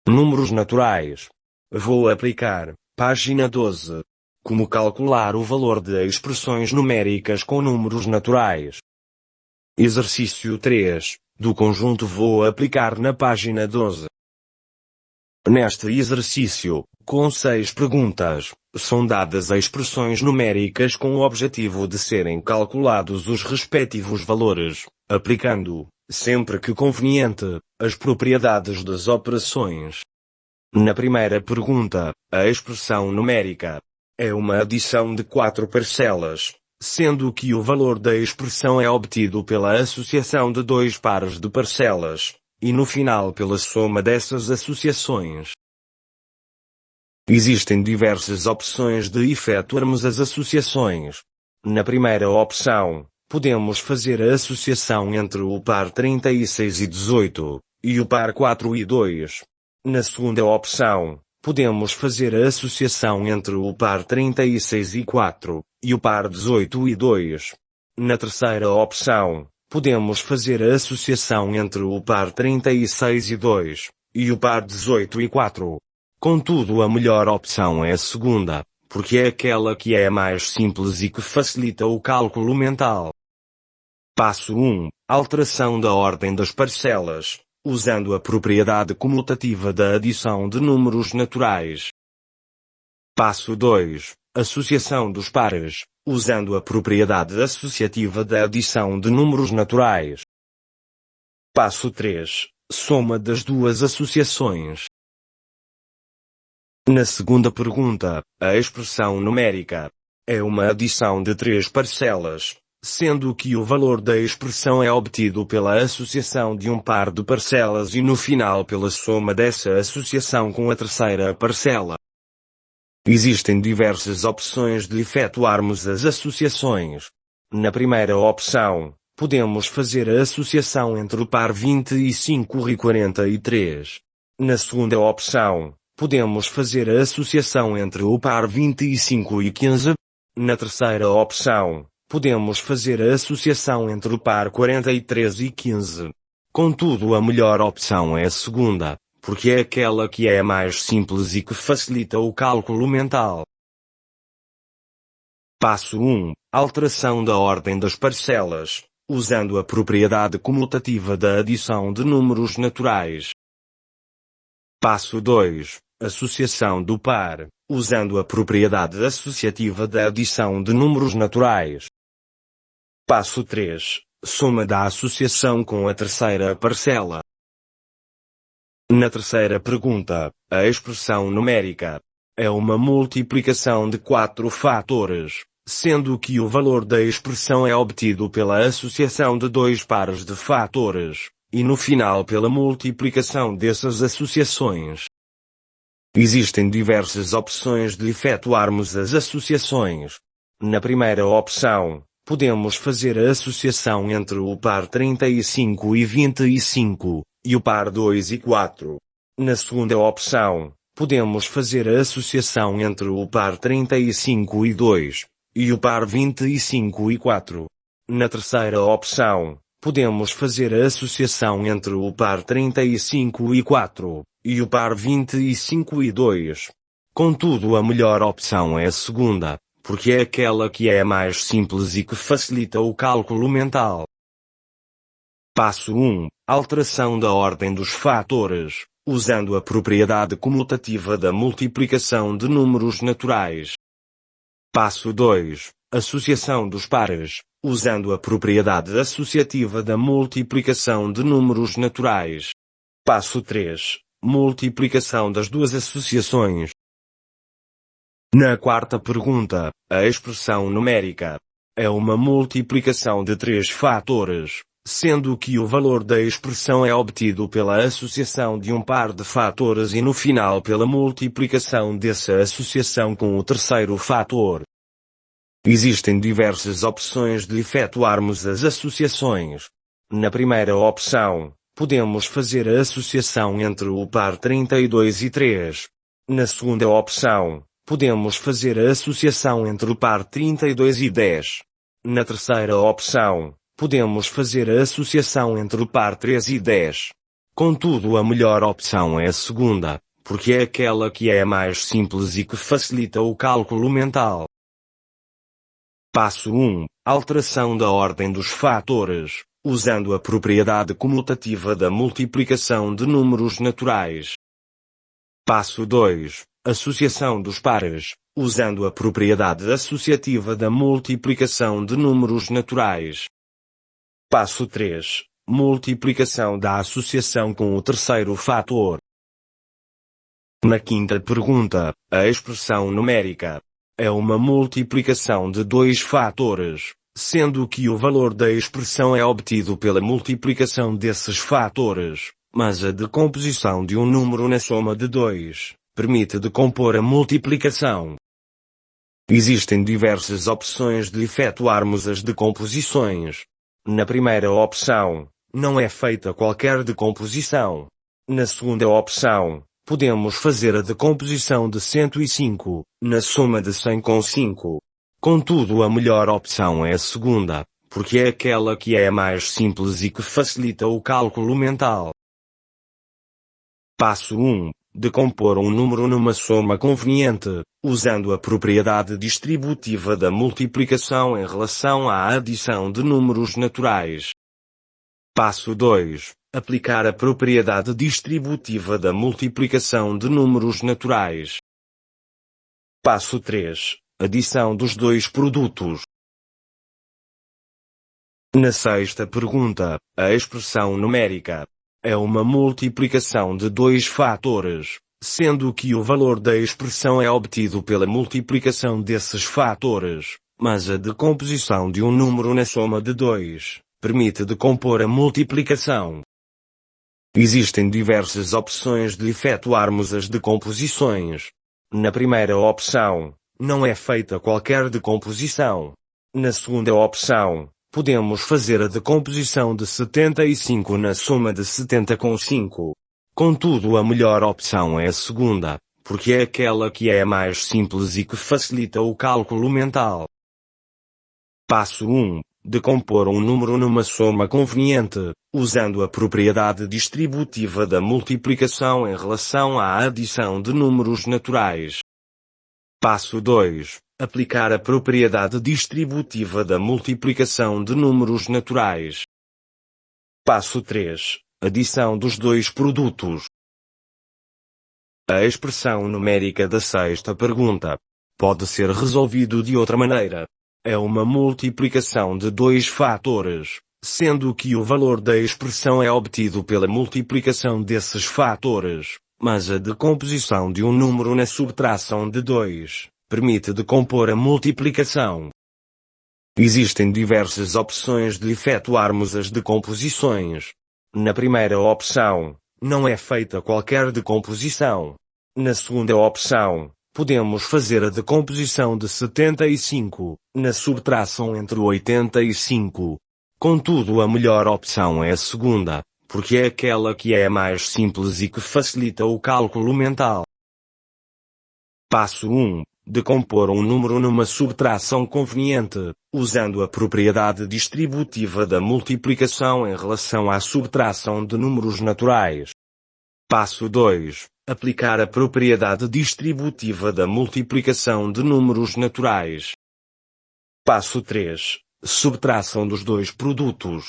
Números naturais. Vou aplicar, página 12. Como calcular o valor de expressões numéricas com números naturais. Exercício 3, do conjunto vou aplicar na página 12. Neste exercício, com 6 perguntas, são dadas expressões numéricas com o objetivo de serem calculados os respectivos valores, aplicando, sempre que conveniente, as propriedades das operações. Na primeira pergunta, a expressão numérica é uma adição de 4 parcelas, sendo que o valor da expressão é obtido pela associação de 2 pares de parcelas, e no final pela soma dessas associações. Existem diversas opções de efetuarmos as associações. Na primeira opção, podemos fazer a associação entre o par 36 e 18, e o par 4 e 2. Na segunda opção, podemos fazer a associação entre o par 36 e 4, e o par 18 e 2. Na terceira opção, podemos fazer a associação entre o par 36 e 2, e o par 18 e 4. Contudo, a melhor opção é a segunda, porque é aquela que é a mais simples e que facilita o cálculo mental. Passo 1. Alteração da ordem das parcelas, usando a propriedade comutativa da adição de números naturais. Passo 2. Associação dos pares, usando a propriedade associativa da adição de números naturais. Passo 3. Soma das duas associações. Na segunda pergunta, a expressão numérica é uma adição de 3 parcelas, sendo que o valor da expressão é obtido pela associação de um par de parcelas e no final pela soma dessa associação com a terceira parcela. Existem diversas opções de efetuarmos as associações. Na primeira opção, podemos fazer a associação entre o par 25 e 43. Na segunda opção, podemos fazer a associação entre o par 25 e 15. Na terceira opção, podemos fazer a associação entre o par 43 e 15. Contudo, a melhor opção é a segunda, porque é aquela que é a mais simples e que facilita o cálculo mental. Passo 1. Alteração da ordem das parcelas, usando a propriedade comutativa da adição de números naturais. Passo 2. Associação do par, usando a propriedade associativa da adição de números naturais. Passo 3. Soma da associação com a terceira parcela. Na terceira pergunta, a expressão numérica é uma multiplicação de 4 fatores, sendo que o valor da expressão é obtido pela associação de 2 pares de fatores, e no final pela multiplicação dessas associações. Existem diversas opções de efetuarmos as associações. Na primeira opção, podemos fazer a associação entre o par 35 e 25, e o par 2 e 4. Na segunda opção, podemos fazer a associação entre o par 35 e 2, e o par 25 e 4. Na terceira opção, podemos fazer a associação entre o par 35 e 4, e o par 25 e 2. Contudo, a melhor opção é a segunda, porque é aquela que é a mais simples e que facilita o cálculo mental. Passo 1. Alteração da ordem dos fatores, usando a propriedade comutativa da multiplicação de números naturais. Passo 2. Associação dos pares, usando a propriedade associativa da multiplicação de números naturais. Passo 3. Multiplicação das duas associações. Na quarta pergunta, a expressão numérica é uma multiplicação de 3 fatores, sendo que o valor da expressão é obtido pela associação de um par de fatores e no final pela multiplicação dessa associação com o terceiro fator. Existem diversas opções de efetuarmos as associações. Na primeira opção, podemos fazer a associação entre o par 32 e 3. Na segunda opção, podemos fazer a associação entre o par 32 e 10. Na terceira opção, podemos fazer a associação entre o par 3 e 10. Contudo, a melhor opção é a segunda, porque é aquela que é mais simples e que facilita o cálculo mental. Passo 1. Alteração da ordem dos fatores, usando a propriedade comutativa da multiplicação de números naturais. Passo 2. Associação dos pares, usando a propriedade associativa da multiplicação de números naturais. Passo 3. Multiplicação da associação com o terceiro fator. Na quinta pergunta, a expressão numérica é uma multiplicação de dois fatores, sendo que o valor da expressão é obtido pela multiplicação desses fatores, mas a decomposição de um número na soma de dois permite decompor a multiplicação. Existem diversas opções de efetuarmos as decomposições. Na primeira opção, não é feita qualquer decomposição. Na segunda opção, podemos fazer a decomposição de 105, na soma de 100 com 5. Contudo, a melhor opção é a segunda, porque é aquela que é mais simples e que facilita o cálculo mental. Passo 1. Decompor um número numa soma conveniente, usando a propriedade distributiva da multiplicação em relação à adição de números naturais. Passo 2. Aplicar a propriedade distributiva da multiplicação de números naturais. Passo 3. Adição dos dois produtos. Na sexta pergunta, a expressão numérica é uma multiplicação de dois fatores, sendo que o valor da expressão é obtido pela multiplicação desses fatores, mas a decomposição de um número na soma de dois permite decompor a multiplicação. Existem diversas opções de efetuarmos as decomposições. Na primeira opção, não é feita qualquer decomposição. Na segunda opção, podemos fazer a decomposição de 75 na soma de 70 com 5. Contudo, a melhor opção é a segunda, porque é aquela que é mais simples e que facilita o cálculo mental. Passo 1. Decompor um número numa soma conveniente, usando a propriedade distributiva da multiplicação em relação à adição de números naturais. Passo 2. Aplicar a propriedade distributiva da multiplicação de números naturais. Passo 3. Adição dos dois produtos. A expressão numérica da sexta pergunta pode ser resolvido de outra maneira. É uma multiplicação de dois fatores, sendo que o valor da expressão é obtido pela multiplicação desses fatores, mas a decomposição de um número na subtração de dois permite decompor a multiplicação. Existem diversas opções de efetuarmos as decomposições. Na primeira opção, não é feita qualquer decomposição. Na segunda opção, podemos fazer a decomposição de 75, na subtração entre 85. Contudo, a melhor opção é a segunda, porque é aquela que é mais simples e que facilita o cálculo mental. Passo 1. Decompor um número numa subtração conveniente, usando a propriedade distributiva da multiplicação em relação à subtração de números naturais. Passo 2. Aplicar a propriedade distributiva da multiplicação de números naturais. Passo 3. Subtração dos dois produtos.